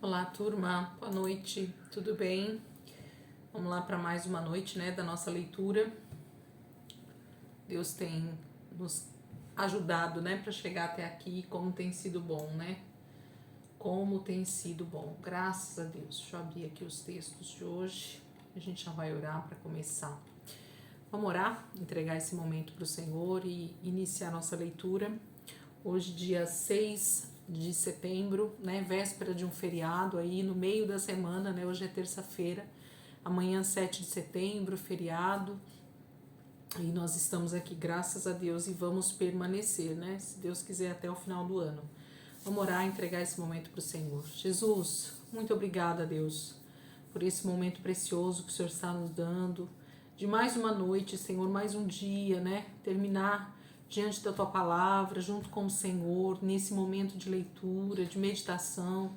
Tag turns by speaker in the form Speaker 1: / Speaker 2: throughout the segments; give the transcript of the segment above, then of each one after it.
Speaker 1: Olá, turma. Boa noite. Tudo bem? Vamos lá para mais uma noite, né, da nossa leitura. Deus tem nos ajudado, né, para chegar até aqui. Como tem sido bom, né? Como tem sido bom. Graças a Deus. Deixa eu abrir aqui os textos de hoje. A gente já vai orar para começar. Vamos orar, entregar esse momento para o Senhor e iniciar nossa leitura. Hoje, dia 6 de setembro, né, véspera de um feriado aí, no meio da semana, né, hoje é terça-feira, amanhã 7 de setembro, feriado, e nós estamos aqui, graças a Deus, e vamos permanecer, né, se Deus quiser, até o final do ano. Vamos orar e entregar esse momento para o Senhor. Jesus, muito obrigada, Deus, por esse momento precioso que o Senhor está nos dando, de mais uma noite, Senhor, mais um dia, né, terminar diante da tua palavra, junto com o Senhor, nesse momento de leitura, de meditação,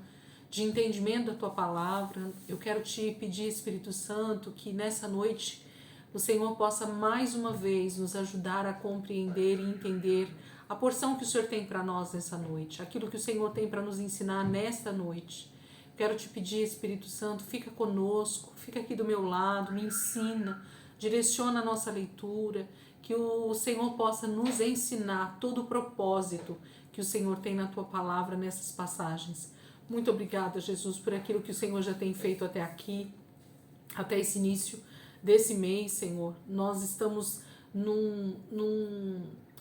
Speaker 1: de entendimento da tua palavra. Eu quero te pedir, Espírito Santo, que nessa noite o Senhor possa mais uma vez nos ajudar a compreender e entender a porção que o Senhor tem para nós nessa noite, aquilo que o Senhor tem para nos ensinar nesta noite. Quero te pedir, Espírito Santo, fica conosco, fica aqui do meu lado, me ensina, direciona a nossa leitura, que o Senhor possa nos ensinar todo o propósito que o Senhor tem na tua palavra nessas passagens. Muito obrigada, Jesus, por aquilo que o Senhor já tem feito até aqui, até esse início desse mês, Senhor. Nós estamos num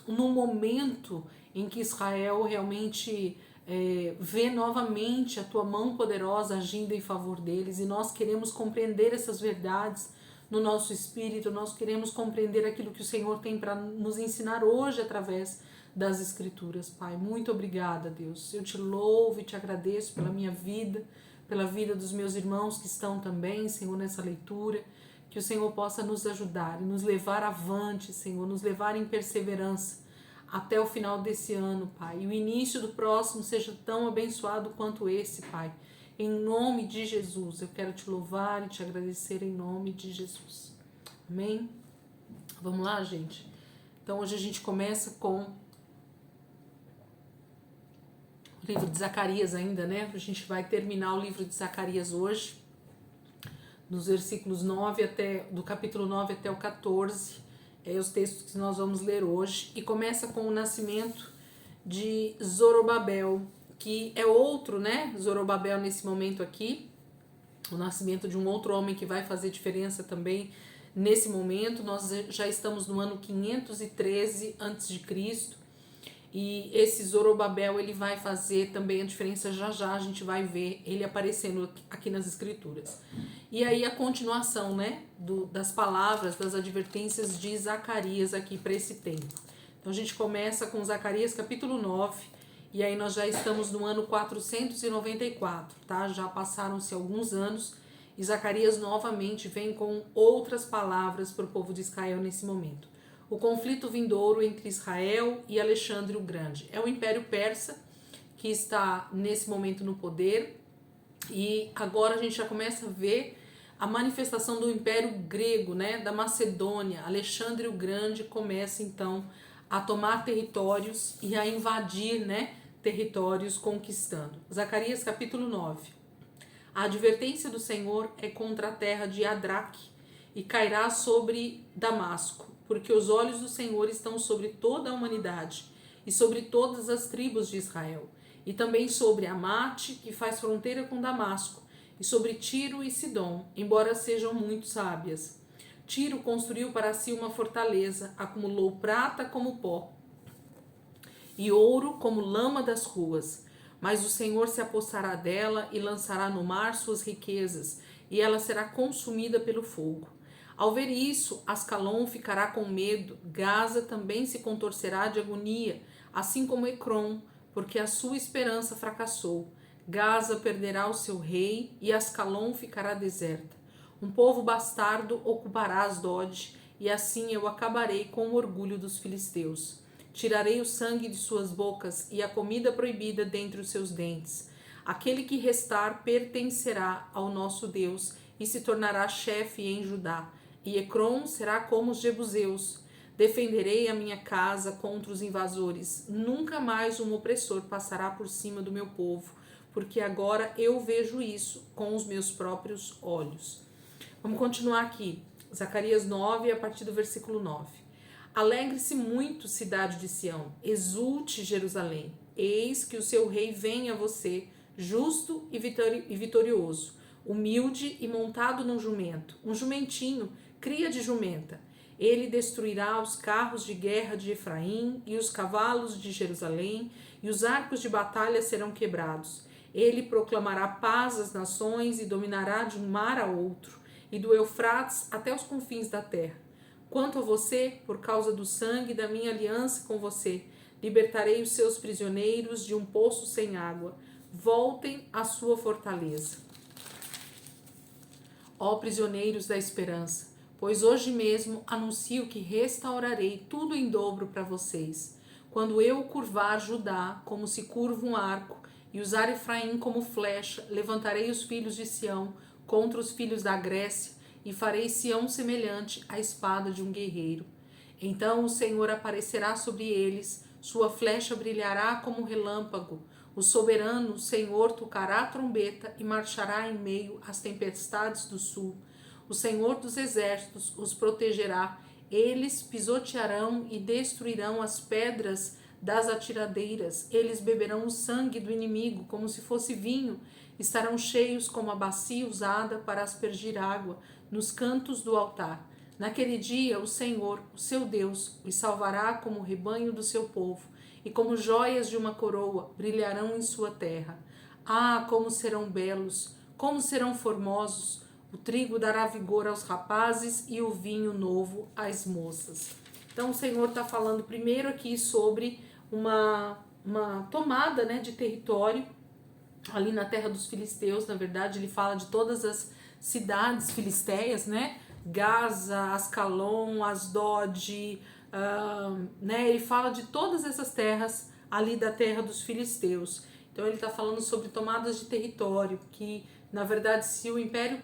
Speaker 1: momento em que Israel realmente vê novamente a tua mão poderosa agindo em favor deles, e nós queremos compreender essas verdades no nosso espírito. Nós queremos compreender aquilo que o Senhor tem para nos ensinar hoje através das Escrituras, Pai. Muito obrigada, Deus. Eu te louvo e te agradeço pela minha vida, pela vida dos meus irmãos que estão também, Senhor, nessa leitura. Que o Senhor possa nos ajudar e nos levar avante, Senhor, nos levar em perseverança até o final desse ano, Pai. E o início do próximo seja tão abençoado quanto esse, Pai. Em nome de Jesus, eu quero te louvar e te agradecer em nome de Jesus. Amém? Vamos lá, gente? Então, hoje a gente começa com o livro de Zacarias ainda, né? A gente vai terminar o livro de Zacarias hoje, dos versículos 9 até, do capítulo 9 até o 14, os textos que nós vamos ler hoje, e começa com o nascimento de Zorobabel, que é outro, né? Zorobabel nesse momento aqui, o nascimento de um outro homem que vai fazer diferença também nesse momento. Nós já estamos no ano 513 a.C., e esse Zorobabel, ele vai fazer também a diferença. Já já a gente vai ver ele aparecendo aqui nas escrituras. E aí a continuação, né, das palavras, das advertências de Zacarias aqui para esse tempo. Então a gente começa com Zacarias capítulo 9, e aí nós já estamos no ano 494, tá? Já passaram-se alguns anos, e Zacarias novamente vem com outras palavras para o povo de Israel nesse momento. O conflito vindouro entre Israel e Alexandre o Grande. É o Império Persa que está nesse momento no poder, e agora a gente já começa a ver a manifestação do Império Grego, né, da Macedônia. Alexandre o Grande começa então a tomar territórios e a invadir, né, territórios, conquistando. Zacarias capítulo 9. A advertência do Senhor é contra a terra de Adraque, e cairá sobre Damasco, porque os olhos do Senhor estão sobre toda a humanidade e sobre todas as tribos de Israel, e também sobre Amate, que faz fronteira com Damasco, e sobre Tiro e Sidom, embora sejam muito sábias. Tiro construiu para si uma fortaleza, acumulou prata como pó e ouro como lama das ruas. Mas o Senhor se apossará dela e lançará no mar suas riquezas, e ela será consumida pelo fogo. Ao ver isso, Ascalon ficará com medo, Gaza também se contorcerá de agonia, assim como Ecrom, porque a sua esperança fracassou. Gaza perderá o seu rei e Ascalon ficará deserta. Um povo bastardo ocupará Asdod, e assim eu acabarei com o orgulho dos filisteus. Tirarei o sangue de suas bocas e a comida proibida dentre os seus dentes. Aquele que restar pertencerá ao nosso Deus e se tornará chefe em Judá. E Ecrom será como os jebuseus. Defenderei a minha casa contra os invasores. Nunca mais um opressor passará por cima do meu povo, porque agora eu vejo isso com os meus próprios olhos. Vamos continuar aqui. Zacarias 9, a partir do versículo 9. Alegre-se muito, cidade de Sião, exulte Jerusalém. Eis que o seu rei vem a você, justo e vitorioso, humilde e montado num jumento, um jumentinho, cria de jumenta. Ele destruirá os carros de guerra de Efraim e os cavalos de Jerusalém, e os arcos de batalha serão quebrados. Ele proclamará paz às nações e dominará de um mar a outro, e do Eufrates até os confins da terra. Quanto a você, por causa do sangue da minha aliança com você, libertarei os seus prisioneiros de um poço sem água. Voltem à sua fortaleza. Ó prisioneiros da esperança, pois hoje mesmo anuncio que restaurarei tudo em dobro para vocês. Quando eu curvar Judá como se curva um arco e usar Efraim como flecha, levantarei os filhos de Sião contra os filhos da Grécia e farei Sião semelhante à espada de um guerreiro. Então o Senhor aparecerá sobre eles, sua flecha brilhará como um relâmpago. O soberano Senhor tocará a trombeta e marchará em meio às tempestades do sul. O Senhor dos exércitos os protegerá. Eles pisotearão e destruirão as pedras das atiradeiras. Eles beberão o sangue do inimigo como se fosse vinho. Estarão cheios como a bacia usada para aspergir água nos cantos do altar. Naquele dia, o Senhor, o seu Deus, os salvará como o rebanho do seu povo, e como joias de uma coroa brilharão em sua terra. Ah, como serão belos, como serão formosos! O trigo dará vigor aos rapazes e o vinho novo às moças. Então, o Senhor está falando primeiro aqui sobre uma tomada, né, de território ali na terra dos filisteus. Na verdade, ele fala de todas as cidades filisteias, né? Gaza, Ascalon, Asdod, né? Ele fala de todas essas terras ali da terra dos filisteus. Então ele está falando sobre tomadas de território, que na verdade se o Império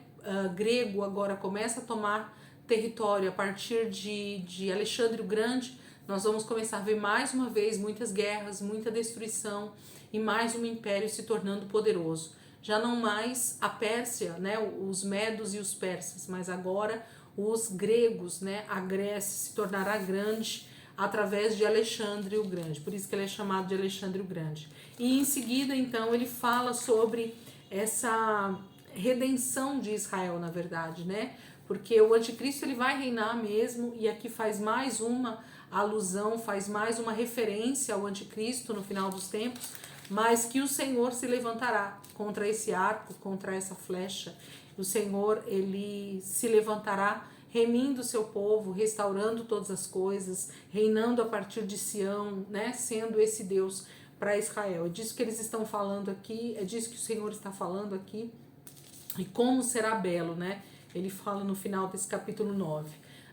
Speaker 1: grego agora começa a tomar território a partir de Alexandre o Grande, nós vamos começar a ver mais uma vez muitas guerras, muita destruição e mais um império se tornando poderoso. Já não mais a Pérsia, né, os medos e os persas, mas agora os gregos, né, a Grécia se tornará grande através de Alexandre o Grande, por isso que ele é chamado de Alexandre o Grande. E em seguida, então, ele fala sobre essa redenção de Israel, na verdade, né, porque o anticristo ele vai reinar mesmo, e aqui faz mais uma alusão, faz mais uma referência ao anticristo no final dos tempos, mas que o Senhor se levantará contra esse arco, contra essa flecha. O Senhor, ele se levantará remindo o seu povo, restaurando todas as coisas, reinando a partir de Sião, né, sendo esse Deus para Israel. É disso que eles estão falando aqui, é disso que o Senhor está falando aqui. E como será belo, né? Ele fala no final desse capítulo 9.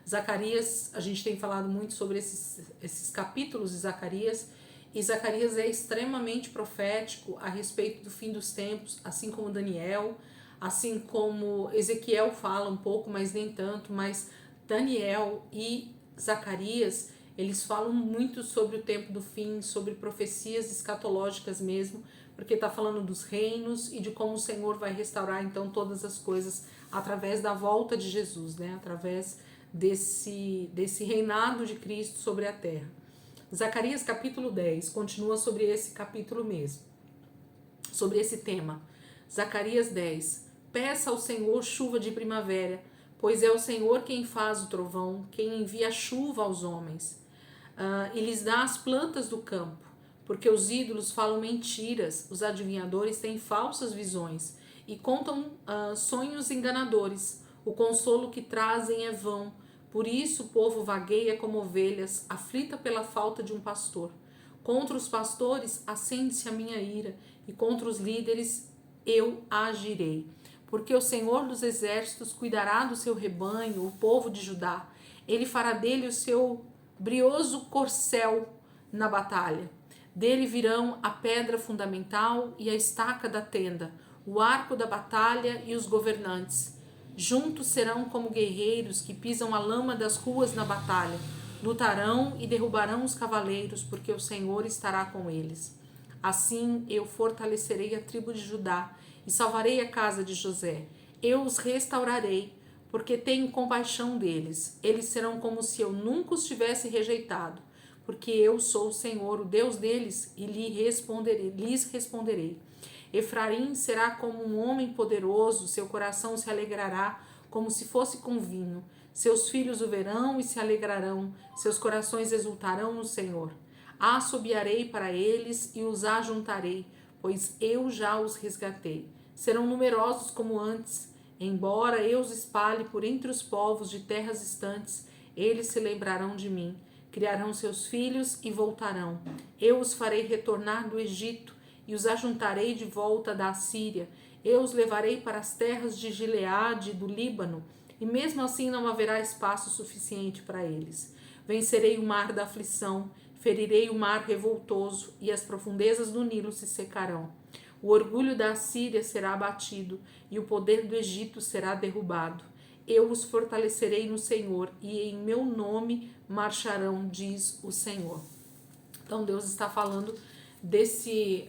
Speaker 1: Zacarias, a gente tem falado muito sobre esses capítulos de Zacarias, e Zacarias é extremamente profético a respeito do fim dos tempos, assim como Daniel, assim como Ezequiel fala um pouco, mas nem tanto, mas Daniel e Zacarias, eles falam muito sobre o tempo do fim, sobre profecias escatológicas mesmo, porque está falando dos reinos e de como o Senhor vai restaurar então todas as coisas através da volta de Jesus, né? Através desse reinado de Cristo sobre a terra. Zacarias capítulo 10 continua sobre esse capítulo mesmo, sobre esse tema. Zacarias 10. Peça ao Senhor chuva de primavera, pois é o Senhor quem faz o trovão, quem envia a chuva aos homens, e lhes dá as plantas do campo, porque os ídolos falam mentiras, os adivinhadores têm falsas visões e contam sonhos enganadores. O consolo que trazem é vão. Por isso o povo vagueia como ovelhas, aflita pela falta de um pastor. Contra os pastores acende-se a minha ira, e contra os líderes eu agirei. Porque o Senhor dos exércitos cuidará do seu rebanho, o povo de Judá. Ele fará dele o seu brioso corcel na batalha. Dele virão a pedra fundamental e a estaca da tenda, o arco da batalha e os governantes. Juntos serão como guerreiros que pisam a lama das ruas na batalha. Lutarão e derrubarão os cavaleiros, porque o Senhor estará com eles. Assim eu fortalecerei a tribo de Judá e salvarei a casa de José. Eu os restaurarei, porque tenho compaixão deles. Eles serão como se eu nunca os tivesse rejeitado, porque eu sou o Senhor, o Deus deles, e lhes responderei. Efraim será como um homem poderoso, seu coração se alegrará como se fosse com vinho. Seus filhos o verão e se alegrarão, seus corações exultarão no Senhor. Assobiarei para eles e os ajuntarei, pois eu já os resgatei. Serão numerosos como antes, embora eu os espalhe por entre os povos de terras distantes, eles se lembrarão de mim. Criarão seus filhos e voltarão. Eu os farei retornar do Egito e os ajuntarei de volta da Assíria. Eu os levarei para as terras de Gileade e do Líbano, e mesmo assim não haverá espaço suficiente para eles. Vencerei o mar da aflição, ferirei o mar revoltoso, e as profundezas do Nilo se secarão. O orgulho da Assíria será abatido, e o poder do Egito será derrubado. Eu os fortalecerei no Senhor, e em meu nome marcharão, diz o Senhor. Então Deus está falando desse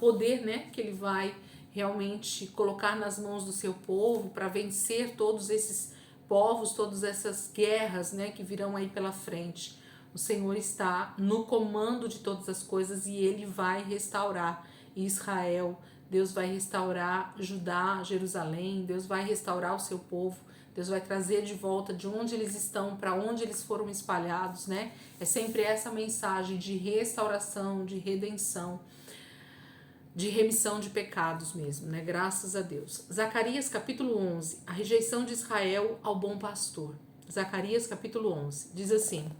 Speaker 1: poder, né, que ele vai realmente colocar nas mãos do seu povo para vencer todos esses povos, todas essas guerras, né, que virão aí pela frente. O Senhor está no comando de todas as coisas e ele vai restaurar Israel. Deus vai restaurar Judá, Jerusalém. Deus vai restaurar o seu povo. Deus vai trazer de volta de onde eles estão, para onde eles foram espalhados, né? É sempre essa mensagem de restauração, de redenção, de remissão de pecados mesmo, né? Graças a Deus. Zacarias capítulo 11, a rejeição de Israel ao bom pastor. Zacarias capítulo 11, diz assim: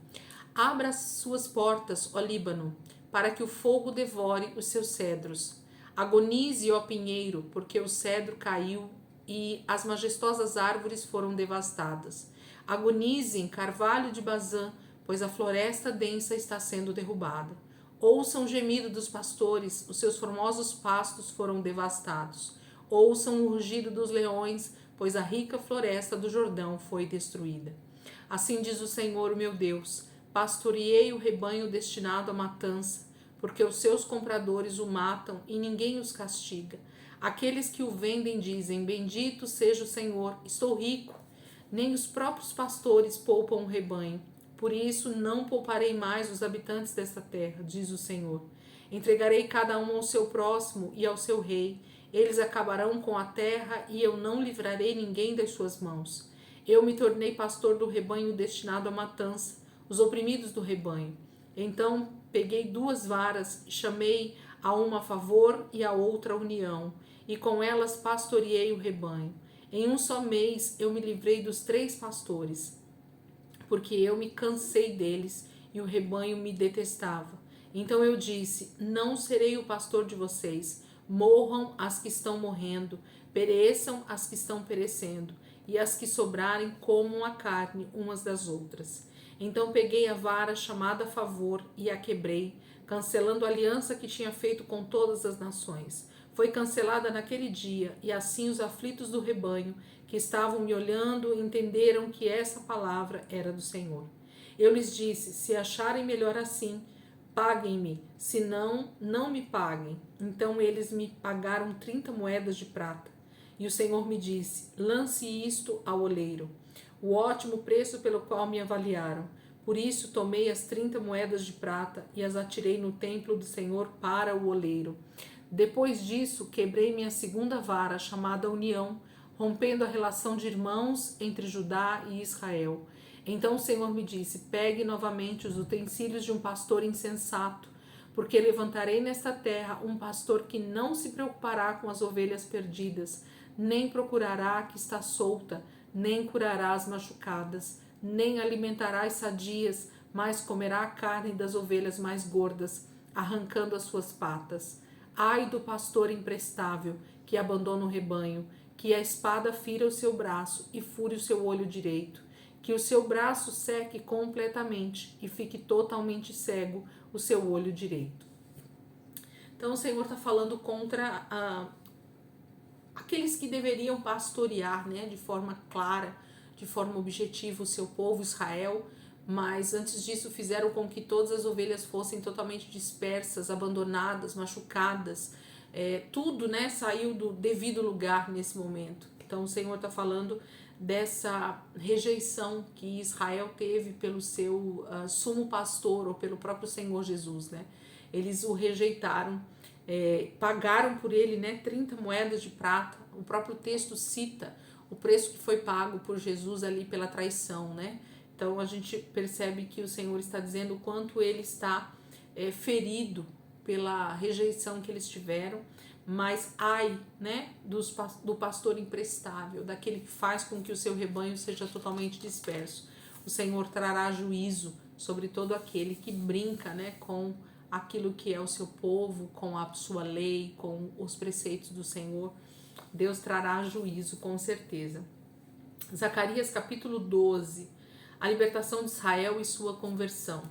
Speaker 1: Abra as suas portas, ó Líbano, para que o fogo devore os seus cedros. Agonize, ó pinheiro, porque o cedro caiu e as majestosas árvores foram devastadas. Agonizem, carvalho de Bazã, pois a floresta densa está sendo derrubada. Ouçam o gemido dos pastores, os seus formosos pastos foram devastados. Ouçam o rugido dos leões, pois a rica floresta do Jordão foi destruída. Assim diz o Senhor, meu Deus: pastoreei o rebanho destinado à matança, porque os seus compradores o matam e ninguém os castiga. Aqueles que o vendem dizem: bendito seja o Senhor, estou rico. Nem os próprios pastores poupam o rebanho. Por isso não pouparei mais os habitantes desta terra, diz o Senhor. Entregarei cada um ao seu próximo e ao seu rei. Eles acabarão com a terra e eu não livrarei ninguém das suas mãos. Eu me tornei pastor do rebanho destinado à matança, os oprimidos do rebanho. Então peguei 2 varas, chamei a uma a favor e a outra a união, e com elas pastoreei o rebanho. Em um só mês eu me livrei dos 3 pastores, porque eu me cansei deles e o rebanho me detestava. Então eu disse: não serei o pastor de vocês. Morram as que estão morrendo, pereçam as que estão perecendo, e as que sobrarem comam a carne umas das outras. Então peguei a vara chamada a favor e a quebrei, cancelando a aliança que tinha feito com todas as nações. Foi cancelada naquele dia, e assim os aflitos do rebanho, que estavam me olhando, entenderam que essa palavra era do Senhor. Eu lhes disse: se acharem melhor assim, paguem-me, se não, não me paguem. Então eles me pagaram 30 moedas de prata. E o Senhor me disse: lance isto ao oleiro, o ótimo preço pelo qual me avaliaram. Por isso tomei as 30 moedas de prata e as atirei no templo do Senhor para o oleiro. Depois disso, quebrei minha segunda vara, chamada União, rompendo a relação de irmãos entre Judá e Israel. Então o Senhor me disse: pegue novamente os utensílios de um pastor insensato, porque levantarei nesta terra um pastor que não se preocupará com as ovelhas perdidas, nem procurará a que está solta, nem curará as machucadas, nem alimentará as sadias, mas comerá a carne das ovelhas mais gordas, arrancando as suas patas. Ai do pastor imprestável, que abandona o rebanho, que a espada fira o seu braço e fure o seu olho direito, que o seu braço seque completamente e fique totalmente cego o seu olho direito. Então o Senhor está falando contra aqueles que deveriam pastorear, né, de forma clara, de forma objetiva o seu povo Israel, mas antes disso fizeram com que todas as ovelhas fossem totalmente dispersas, abandonadas, machucadas, tudo, né, saiu do devido lugar nesse momento. Então o Senhor está falando dessa rejeição que Israel teve pelo seu sumo pastor, ou pelo próprio Senhor Jesus, né? Eles o rejeitaram, pagaram por ele, né, 30 moedas de prata. O próprio texto cita o preço que foi pago por Jesus ali pela traição, né? Então a gente percebe que o Senhor está dizendo o quanto ele está ferido pela rejeição que eles tiveram, mas ai, né, do pastor imprestável, daquele que faz com que o seu rebanho seja totalmente disperso. O Senhor trará juízo sobre todo aquele que brinca, né, com aquilo que é o seu povo, com a sua lei, com os preceitos do Senhor. Deus trará juízo, com certeza. Zacarias capítulo 12, a libertação de Israel e sua conversão.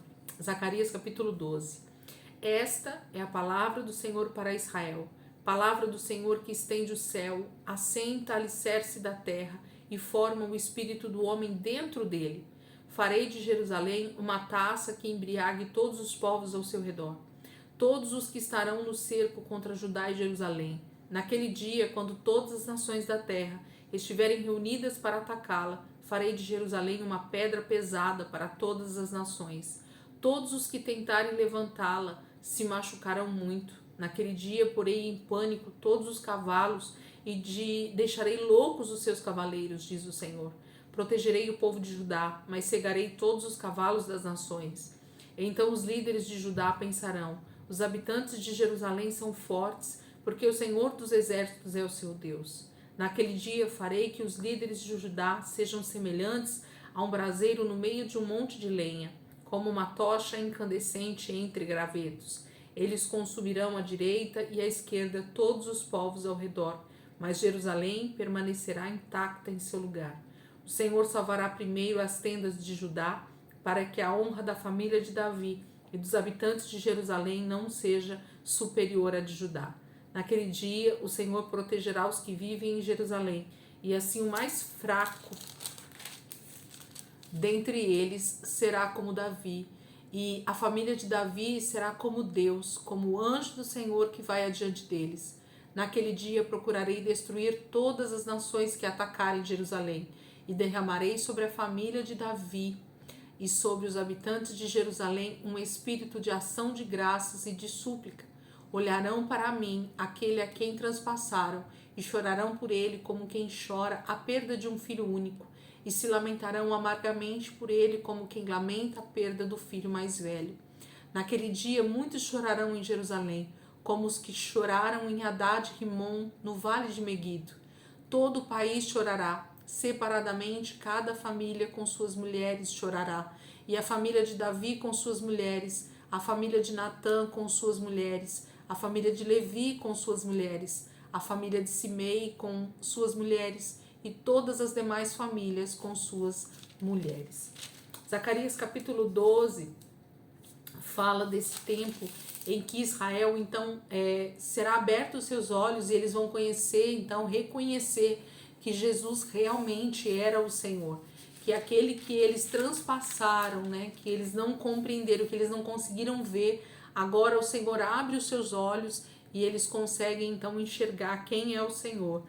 Speaker 1: Zacarias capítulo 12. Esta é a palavra do Senhor para Israel, palavra do Senhor que estende o céu, assenta alicerce da terra e forma o espírito do homem dentro dele. Farei de Jerusalém uma taça que embriague todos os povos ao seu redor, todos os que estarão no cerco contra Judá e Jerusalém. Naquele dia, quando todas as nações da terra estiverem reunidas para atacá-la, farei de Jerusalém uma pedra pesada para todas as nações. Todos os que tentarem levantá-la se machucarão muito. Naquele dia porei em pânico todos os cavalos e deixarei loucos os seus cavaleiros, diz o Senhor. Protegerei o povo de Judá, mas cegarei todos os cavalos das nações. Então os líderes de Judá pensarão: os habitantes de Jerusalém são fortes, porque o Senhor dos exércitos é o seu Deus. Naquele dia farei que os líderes de Judá sejam semelhantes a um braseiro no meio de um monte de lenha, como uma tocha incandescente entre gravetos. Eles consumirão à direita e à esquerda todos os povos ao redor, mas Jerusalém permanecerá intacta em seu lugar. O Senhor salvará primeiro as tendas de Judá, para que a honra da família de Davi e dos habitantes de Jerusalém não seja superior à de Judá. Naquele dia, o Senhor protegerá os que vivem em Jerusalém, e assim o mais fraco dentre eles será como Davi, e a família de Davi será como Deus, como o anjo do Senhor que vai adiante deles. Naquele dia procurarei destruir todas as nações que atacarem Jerusalém, e derramarei sobre a família de Davi e sobre os habitantes de Jerusalém um espírito de ação de graças e de súplica. Olharão para mim aquele a quem transpassaram e chorarão por ele como quem chora a perda de um filho único, e se lamentarão amargamente por ele como quem lamenta a perda do filho mais velho. Naquele dia muitos chorarão em Jerusalém, como os que choraram em Hadad-Rimon, no vale de Meguido. Todo o país chorará, separadamente cada família com suas mulheres chorará, e a família de Davi com suas mulheres, a família de Natã com suas mulheres, a família de Levi com suas mulheres, a família de Simei com suas mulheres, e todas as demais famílias com suas mulheres. Zacarias capítulo 12 fala desse tempo em que Israel então será aberto os seus olhos e eles vão conhecer, então reconhecer que Jesus realmente era o Senhor, que aquele que eles transpassaram, né, que eles não compreenderam, que eles não conseguiram ver, agora o Senhor abre os seus olhos e eles conseguem então enxergar quem é o Senhor.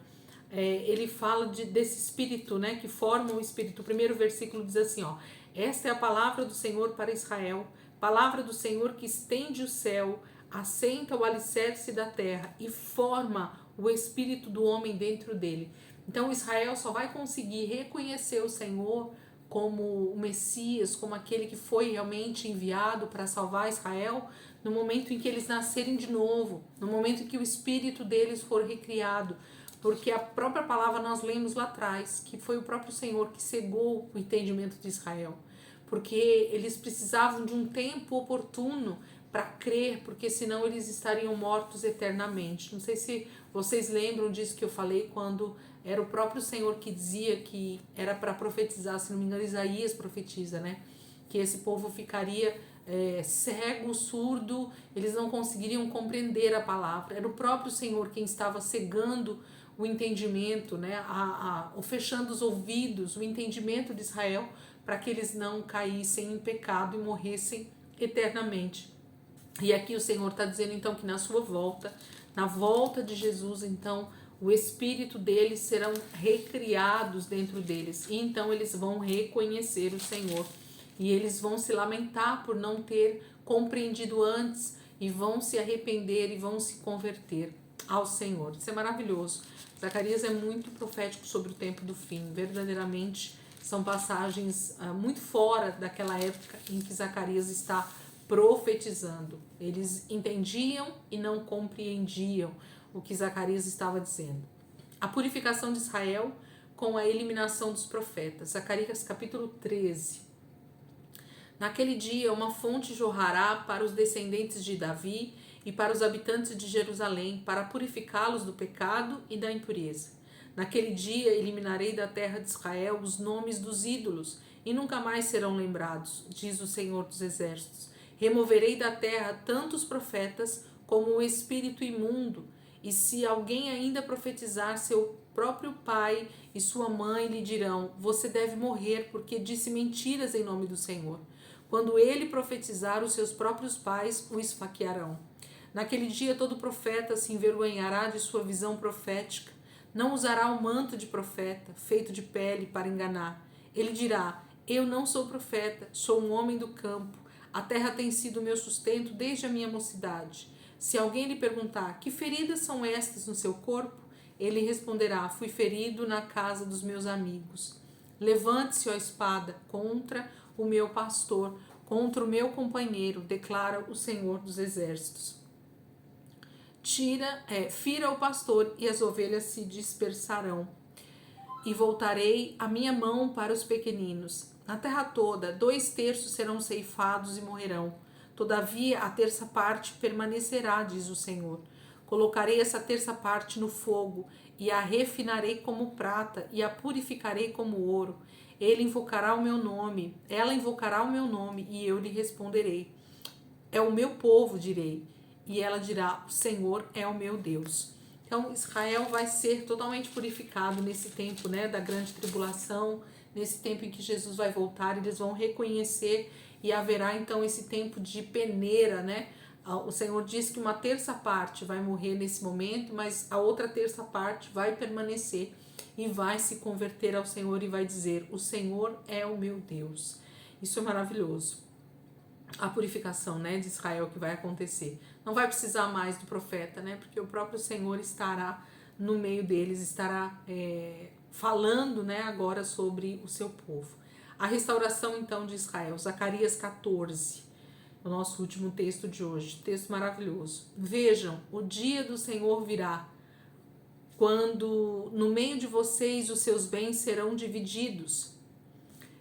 Speaker 1: Ele fala desse espírito, né, que forma o espírito. O primeiro versículo diz assim, ó: esta é a palavra do Senhor para Israel, palavra do Senhor que estende o céu, assenta o alicerce da terra e forma o espírito do homem dentro dele. Então Israel só vai conseguir reconhecer o Senhor como o Messias, como aquele que foi realmente enviado para salvar Israel, no momento em que eles nascerem de novo, no momento em que o espírito deles for recriado. Porque a própria palavra nós lemos lá atrás, que foi o próprio Senhor que cegou o entendimento de Israel. Porque eles precisavam de um tempo oportuno para crer, porque senão eles estariam mortos eternamente. Não sei se vocês lembram disso que eu falei quando era o próprio Senhor que dizia que era para profetizar, se não me engano, Isaías profetiza, né? Que esse povo ficaria cego, surdo, eles não conseguiriam compreender a palavra. Era o próprio Senhor quem estava cegando o entendimento, né, fechando os ouvidos, o entendimento de Israel, para que eles não caíssem em pecado e morressem eternamente. E aqui o Senhor está dizendo então que na sua volta, na volta de Jesus, então o espírito deles serão recriados dentro deles, e então eles vão reconhecer o Senhor, e eles vão se lamentar por não ter compreendido antes, e vão se arrepender e vão se converter ao Senhor. Isso é maravilhoso. Zacarias é muito profético sobre o tempo do fim. Verdadeiramente são passagens muito fora daquela época em que Zacarias está profetizando. Eles entendiam e não compreendiam o que Zacarias estava dizendo. A purificação de Israel com a eliminação dos profetas. Zacarias capítulo 13. Naquele dia uma fonte jorrará para os descendentes de Davi e para os habitantes de Jerusalém, para purificá-los do pecado e da impureza. Naquele dia eliminarei da terra de Israel os nomes dos ídolos, e nunca mais serão lembrados, diz o Senhor dos Exércitos. Removerei da terra tanto os profetas como o espírito imundo, e se alguém ainda profetizar, seu próprio pai e sua mãe lhe dirão: você deve morrer, porque disse mentiras em nome do Senhor. Quando ele profetizar, os seus próprios pais o esfaquearão. Naquele dia todo profeta se envergonhará de sua visão profética. Não usará o manto de profeta, feito de pele, para enganar. Ele dirá: eu não sou profeta, sou um homem do campo. A terra tem sido meu sustento desde a minha mocidade. Se alguém lhe perguntar: que feridas são estas no seu corpo? Ele responderá: fui ferido na casa dos meus amigos. Levante-se, ó espada, contra o meu pastor, contra o meu companheiro, declara o Senhor dos Exércitos. Fira o pastor e as ovelhas se dispersarão. E voltarei a minha mão para os pequeninos. Na terra toda, 2/3 serão ceifados e morrerão. Todavia, a terça parte permanecerá, diz o Senhor. Colocarei essa terça parte no fogo, e a refinarei como prata, e a purificarei como ouro. Ela invocará o meu nome, e eu lhe responderei. É o meu povo, direi. E ela dirá: o Senhor é o meu Deus. Então Israel vai ser totalmente purificado nesse tempo, né, da grande tribulação, nesse tempo em que Jesus vai voltar. Eles vão reconhecer, e haverá então esse tempo de peneira, né? O Senhor diz que uma terça parte vai morrer nesse momento, mas a outra terça parte vai permanecer e vai se converter ao Senhor e vai dizer: o Senhor é o meu Deus. Isso é maravilhoso. A purificação, né, de Israel que vai acontecer. Não vai precisar mais do profeta, né, porque o próprio Senhor estará no meio deles, estará falando, né, agora sobre o seu povo. A restauração então de Israel. Zacarias 14, o nosso último texto de hoje. Texto maravilhoso. Vejam, o dia do Senhor virá, quando no meio de vocês os seus bens serão divididos.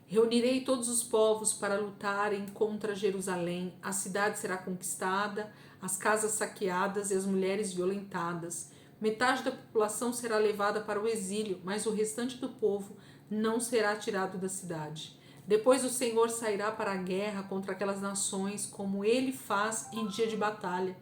Speaker 1: Reunirei todos os povos para lutarem contra Jerusalém. A cidade será conquistada, as casas saqueadas e as mulheres violentadas. Metade da população será levada para o exílio, mas o restante do povo não será tirado da cidade. Depois o Senhor sairá para a guerra contra aquelas nações, como ele faz em dia de batalha.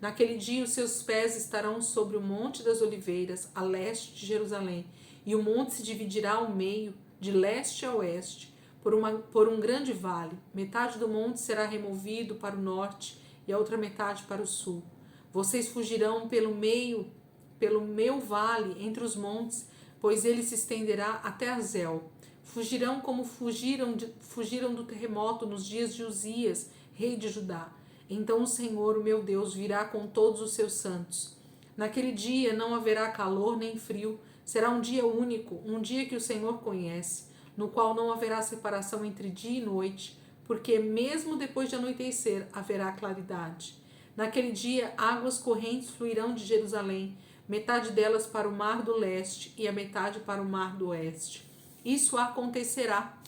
Speaker 1: Naquele dia os seus pés estarão sobre o Monte das Oliveiras, a leste de Jerusalém, e o monte se dividirá ao meio, de leste a oeste, por um grande vale. Metade do monte será removido para o norte e a outra metade para o sul. Vocês fugirão pelo meu vale entre os montes, pois ele se estenderá até Azel. Fugirão como fugiram do terremoto nos dias de Uzias, rei de Judá. Então o Senhor, o meu Deus, virá com todos os seus santos. Naquele dia não haverá calor nem frio. Será um dia único, um dia que o Senhor conhece, no qual não haverá separação entre dia e noite, porque mesmo depois de anoitecer haverá claridade. Naquele dia águas correntes fluirão de Jerusalém, metade delas para o mar do leste e a metade para o mar do oeste. Isso acontecerá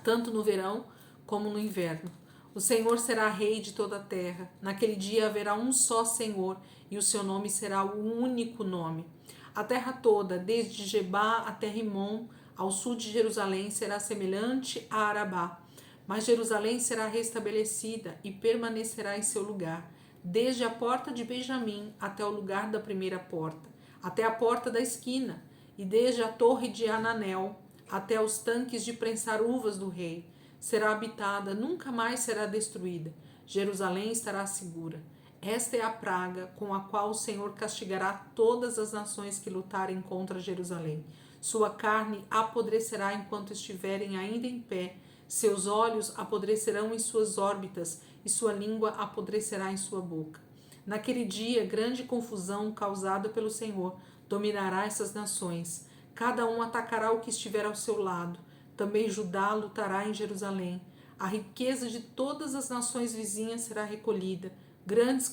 Speaker 1: tanto no verão como no inverno. O Senhor será rei de toda a terra. Naquele dia haverá um só Senhor, e o seu nome será o único nome. A terra toda, desde Gebá até Rimon, ao sul de Jerusalém, será semelhante a Arabá. Mas Jerusalém será restabelecida e permanecerá em seu lugar, desde a porta de Benjamim até o lugar da primeira porta, até a porta da esquina, e desde a torre de Ananel até os tanques de prensar uvas do rei. Será habitada, nunca mais será destruída. Jerusalém estará segura. Esta é a praga com a qual o Senhor castigará todas as nações que lutarem contra Jerusalém. Sua carne apodrecerá enquanto estiverem ainda em pé, seus olhos apodrecerão em suas órbitas e sua língua apodrecerá em sua boca. Naquele dia, grande confusão causada pelo Senhor dominará essas nações. Cada um atacará o que estiver ao seu lado. Também Judá lutará em Jerusalém. A riqueza de todas as nações vizinhas será recolhida, grandes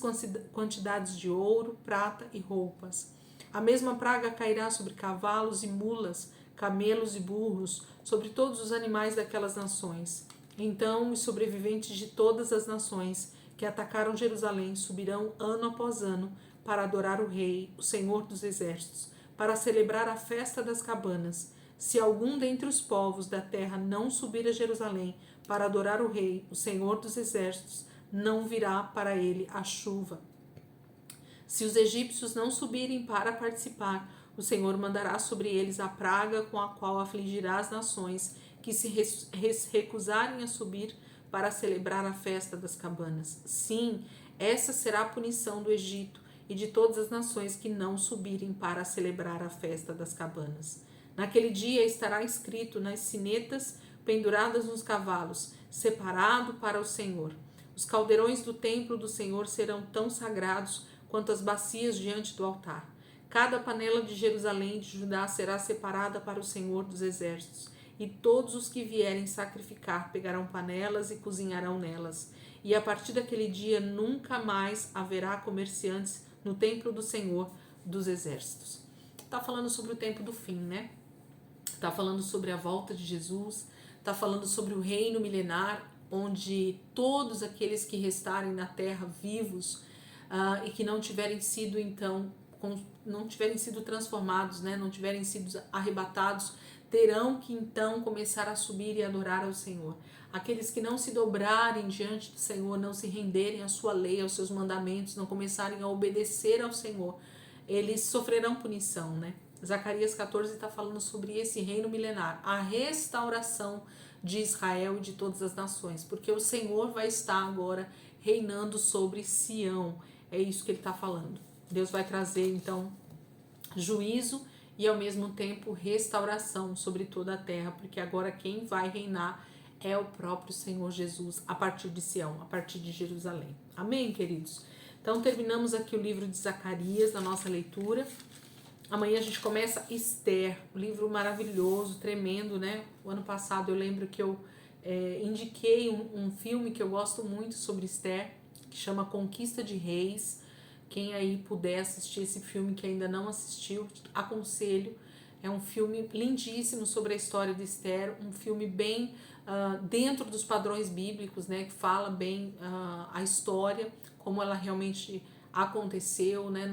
Speaker 1: quantidades de ouro, prata e roupas. A mesma praga cairá sobre cavalos e mulas, camelos e burros, sobre todos os animais daquelas nações. Então os sobreviventes de todas as nações que atacaram Jerusalém subirão ano após ano para adorar o Rei, o Senhor dos Exércitos, para celebrar a festa das cabanas. Se algum dentre os povos da terra não subir a Jerusalém para adorar o Rei, o Senhor dos Exércitos, não virá para ele a chuva. Se os egípcios não subirem para participar, o Senhor mandará sobre eles a praga com a qual afligirá as nações que se recusarem a subir para celebrar a festa das cabanas. Sim, essa será a punição do Egito e de todas as nações que não subirem para celebrar a festa das cabanas. Naquele dia estará escrito nas sinetas penduradas nos cavalos, separado para o Senhor. Os caldeirões do templo do Senhor serão tão sagrados quanto as bacias diante do altar. Cada panela de Jerusalém e de Judá será separada para o Senhor dos Exércitos, e todos os que vierem sacrificar pegarão panelas e cozinharão nelas. E a partir daquele dia nunca mais haverá comerciantes no templo do Senhor dos Exércitos. Está falando sobre o tempo do fim, né? Está falando sobre a volta de Jesus, está falando sobre o reino milenar, onde todos aqueles que restarem na terra vivos e que não tiverem sido então, não tiverem sido transformados, né, não tiverem sido arrebatados, terão que então começar a subir e adorar ao Senhor. Aqueles que não se dobrarem diante do Senhor, não se renderem à sua lei, aos seus mandamentos, não começarem a obedecer ao Senhor, eles sofrerão punição, né? Zacarias 14 está falando sobre esse reino milenar, a restauração de Israel e de todas as nações, porque o Senhor vai estar agora reinando sobre Sião. É isso que ele está falando. Deus vai trazer então juízo e ao mesmo tempo restauração sobre toda a terra, porque agora quem vai reinar é o próprio Senhor Jesus a partir de Sião, a partir de Jerusalém. Amém, queridos? Então terminamos aqui o livro de Zacarias na nossa leitura. Amanhã a gente começa Esther, um livro maravilhoso, tremendo, né? O ano passado eu lembro que eu indiquei um filme que eu gosto muito sobre Esther, que chama Conquista de Reis. Quem aí puder assistir esse filme que ainda não assistiu, aconselho. É um filme lindíssimo sobre a história de Esther, um filme bem dentro dos padrões bíblicos, né? Que fala bem a história, como ela realmente aconteceu, né?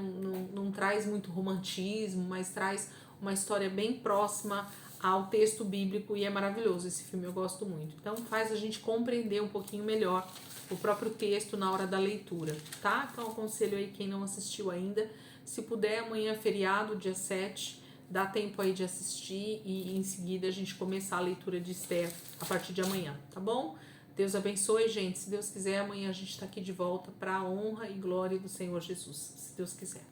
Speaker 1: Não traz muito romantismo, mas traz uma história bem próxima ao texto bíblico e é maravilhoso esse filme, eu gosto muito. Então faz a gente compreender um pouquinho melhor o próprio texto na hora da leitura, tá? Então aconselho aí quem não assistiu ainda, se puder, amanhã é feriado, dia 7, dá tempo aí de assistir e em seguida a gente começar a leitura de Esther a partir de amanhã, tá bom? Deus abençoe, gente. Se Deus quiser, amanhã a gente está aqui de volta para a honra e glória do Senhor Jesus, se Deus quiser.